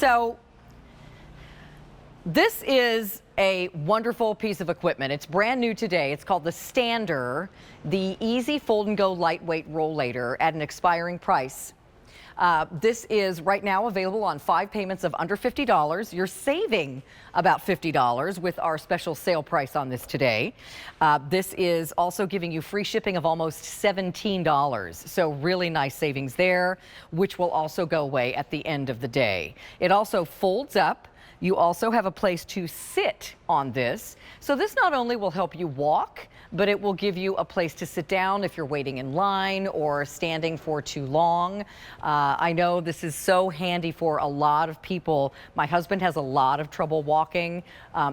So this is a wonderful piece of equipment. It's brand new today. It's called the Stander, the Easy Fold and Go Lightweight Rollator at an expiring price. This is right now available on 5 payments of under $50. You're saving about $50 with our special sale price on this today. This is also giving you free shipping of almost $17. So really nice savings there, which will also go away at the end of the day. It also folds up. You also have a place to sit on this. So this not only will help you walk, but it will give you a place to sit down if you're waiting in line or standing for too long. I know this is so handy for a lot of people. My husband has a lot of trouble walking.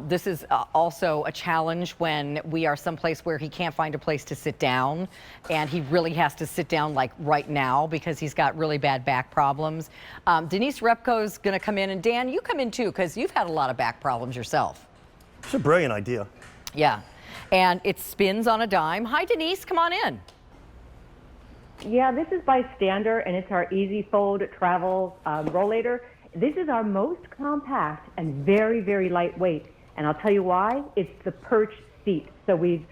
This is also a challenge when we are someplace where he can't find a place to sit down, and he really has to sit down like right now because he's got really bad back problems. Denise Repko's going to come in, and Dan, you come in too because you've had a lot of back problems yourself. It's a brilliant idea. Yeah. And it spins on a dime. Hi, Denise, come on in. Yeah, this is by Stander, and it's our Easy Fold Travel Rollator. This is our most compact and very, very lightweight. And I'll tell you why. It's the perch seat. So we've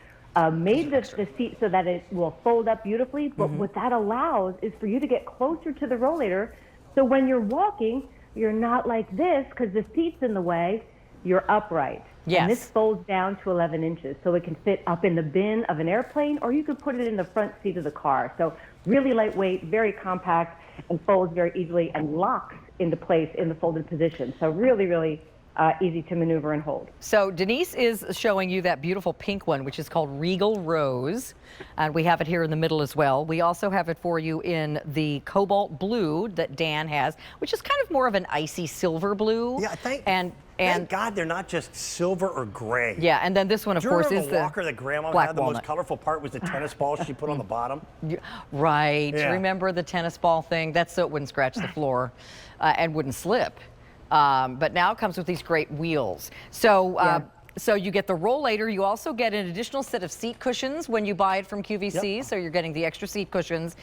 made the seat so that it will fold up beautifully. But what that allows is for you to get closer to the rollator. So when you're walking, you're not like this because the seat's in the way. You're upright. Yes. And this folds down to 11 inches, so it can fit up in the bin of an airplane, or you could put it in the front seat of the car. So really lightweight, very compact, and folds very easily and locks into place in the folded position. So really, really easy to maneuver and hold. So Denise is showing you that beautiful pink one, which is called Regal Rose. And we have it here in the middle as well. We also have it for you in the cobalt blue that Dan has, which is kind of more of an icy silver blue. Yeah, thank God they're not just silver or gray. Yeah, and then this one, of course, is the walker that Grandma black had. The walnut. most colorful part was the tennis ball she put on the bottom. Right. Yeah. Remember the tennis ball thing? That's so it wouldn't scratch the floor and wouldn't slip. But now it comes with these great wheels. So. So you get the rollator. You also get an additional set of seat cushions when you buy it from QVC. So you're getting the extra seat cushions.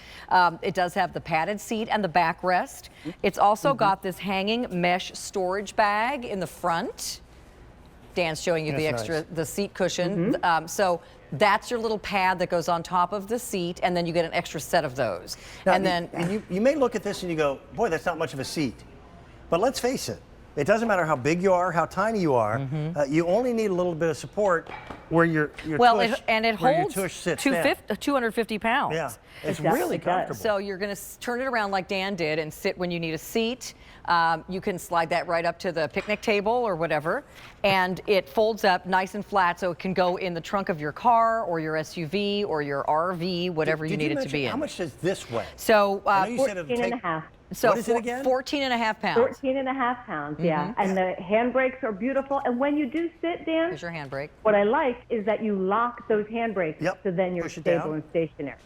It does have the padded seat and the backrest. It's also got this hanging mesh storage bag in the front. Dan's showing you the seat cushion. So that's your little pad that goes on top of the seat, and then you get an extra set of those. Now, and you may look at this and you go, boy, that's not much of a seat. But let's face it. It doesn't matter how big you are, how tiny you are. You only need a little bit of support where your tush, and it holds 250 pounds. Yeah, it's really comfortable. So you're going to turn it around like Dan did and sit when you need a seat. You can slide that right up to the picnic table or whatever, and it folds up nice and flat, so it can go in the trunk of your car or your SUV or your RV, whatever you need it to be in. How much does this weigh? So I know you said it'll 14 take, and a half. So what is it again? 14.5 pounds. 14.5 pounds, yeah. And the handbrakes are beautiful. And when you do sit, Dan, Here's your handbrake. what I like is that you lock those handbrakes, so then you're Push it stable down. and stationary.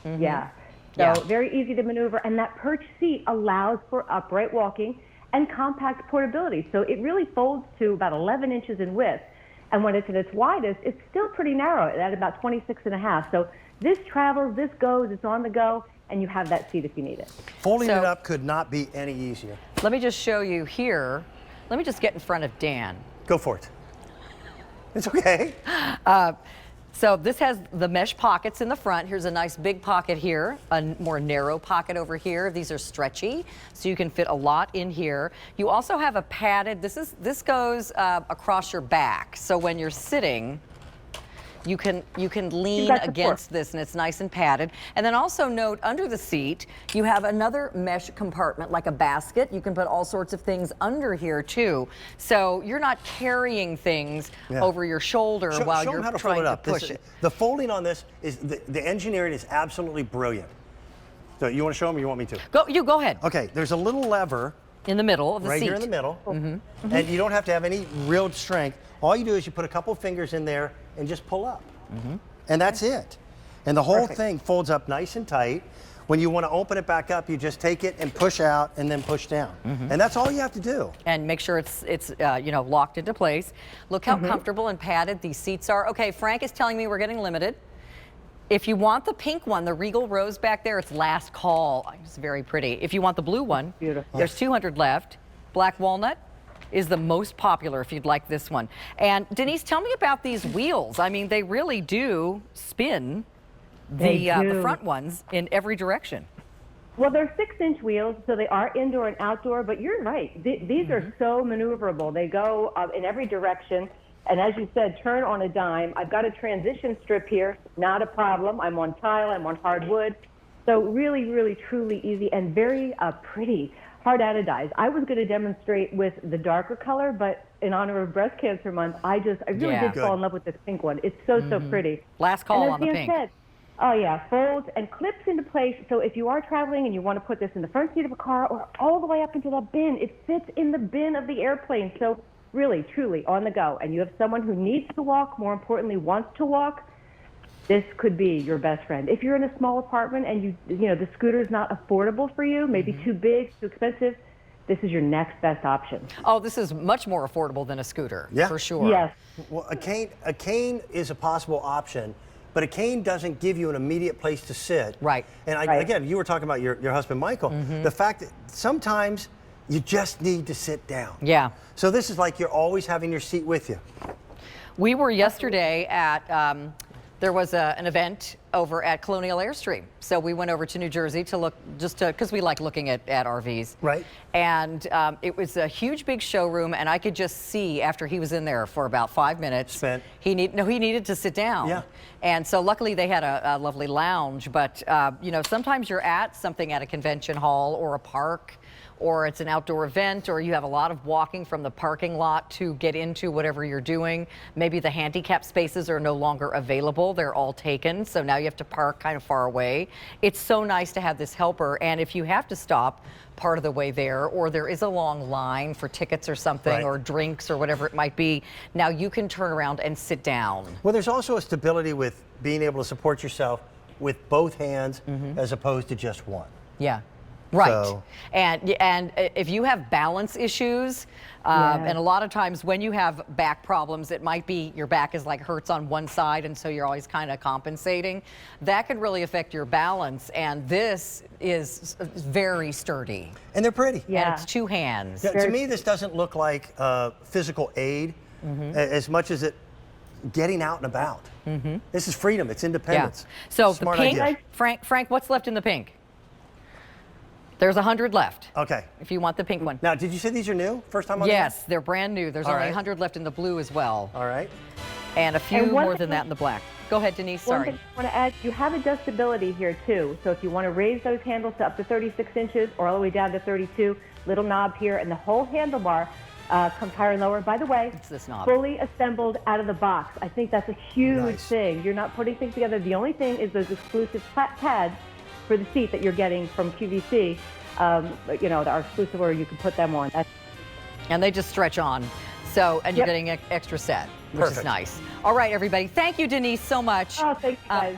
So very easy to maneuver. And that perch seat allows for upright walking and compact portability. So it really folds to about 11 inches in width. And when it's at its widest, it's still pretty narrow at about 26.5. So this travels, this goes, it's on the go, and you have that seat if you need it. Folding it up could not be any easier. Let me just show you here. Let me just get in front of Dan. Go for it. It's okay. So this has the mesh pockets in the front. Here's a nice big pocket here, a more narrow pocket over here. These are stretchy, so you can fit a lot in here. You also have a padded, this goes across your back. So when you're sitting, you can lean against this, and it's nice and padded. And then also note, under the seat, you have another mesh compartment, like a basket. You can put all sorts of things under here, too. So you're not carrying things over your shoulder while you're trying to push it. The folding on this, the engineering is absolutely brilliant. So you want to show them or you want me to? Go ahead. Okay, there's a little lever. In the middle of the seat. Right here in the middle. And you don't have to have any real strength. All you do is you put a couple fingers in there and just pull up. And that's it. And the whole thing folds up nice and tight. When you want to open it back up, you just take it and push out and then push down. And that's all you have to do. And make sure it's locked into place. Look how comfortable and padded these seats are. Okay, Frank is telling me we're getting limited. If you want the pink one, the Regal Rose back there, it's last call. It's very pretty. If you want the blue one, there's 200 left. Black walnut, is the most popular if you'd like this one. And Denise, tell me about these wheels. I mean, they really do spin the front ones in every direction. Well, they're 6-inch wheels, so they are indoor and outdoor, but you're right. These are so maneuverable. They go in every direction. And as you said, turn on a dime. I've got a transition strip here, not a problem. I'm on tile, I'm on hardwood. So really, really, truly easy and very pretty, hard anodized. I was going to demonstrate with the darker color, but in honor of Breast Cancer Month, I really did fall in love with this pink one. It's so pretty. Last call on the pink. Said, oh yeah, folds and clips into place. So if you are traveling and you want to put this in the front seat of a car or all the way up into the bin, it fits in the bin of the airplane. So really, truly on the go. And you have someone who needs to walk, more importantly, wants to walk, this could be your best friend. If you're in a small apartment and you know the scooter is not affordable for you, maybe too big, too expensive, this is your next best option. Oh, this is much more affordable than a scooter, for sure. Yes. Well, a cane is a possible option, but a cane doesn't give you an immediate place to sit. Right. And again, you were talking about your husband, Michael. The fact that sometimes you just need to sit down. Yeah. So this is like you're always having your seat with you. We were yesterday at, there was an event over at Colonial Airstream. So we went over to New Jersey to look, because we like looking at RVs. Right. And it was a huge, big showroom, and I could just see after he was in there for about 5 minutes, he needed to sit down. Yeah. And so luckily they had a lovely lounge, but you know, sometimes you're at something at a convention hall or a park, or it's an outdoor event, or you have a lot of walking from the parking lot to get into whatever you're doing. Maybe the handicap spaces are no longer available. They're all taken. So now you have to park kind of far away. It's so nice to have this helper. And if you have to stop part of the way there, or there is a long line for tickets or something, or drinks or whatever it might be, now you can turn around and sit down. Well, there's also a stability with being able to support yourself with both hands as opposed to just one. Yeah. Right. So. And if you have balance issues, and a lot of times when you have back problems, it might be your back is like hurts on one side, and so you're always kind of compensating. That could really affect your balance, and this is very sturdy. And they're pretty. Yeah. And it's two hands. Yeah, to me, this doesn't look like physical aid as much as it getting out and about. This is freedom. It's independence. Yeah. So Smart the pink, idea. Frank, what's left in the pink? There's 100 left. Okay. If you want the pink one. Now, did you say these are new? First time on Yes, they're brand new. There's only 100 left in the blue as well. All right. And a few more than that in the black. Go ahead, Denise. One Sorry. thing I want to add, you have adjustability here too. So if you want to raise those handles to up to 36 inches or all the way down to 32, little knob here, and the whole handlebar comes higher and lower. By the way, It's this knob. fully assembled out of the box. I think that's a huge thing. You're not putting things together. The only thing is those exclusive pads for the seat that you're getting from QVC. You know, our exclusive order, you can put them on. And they just stretch on. So, and you're getting an extra set, which is nice. All right, everybody. Thank you, Denise, so much. Oh, thank you guys.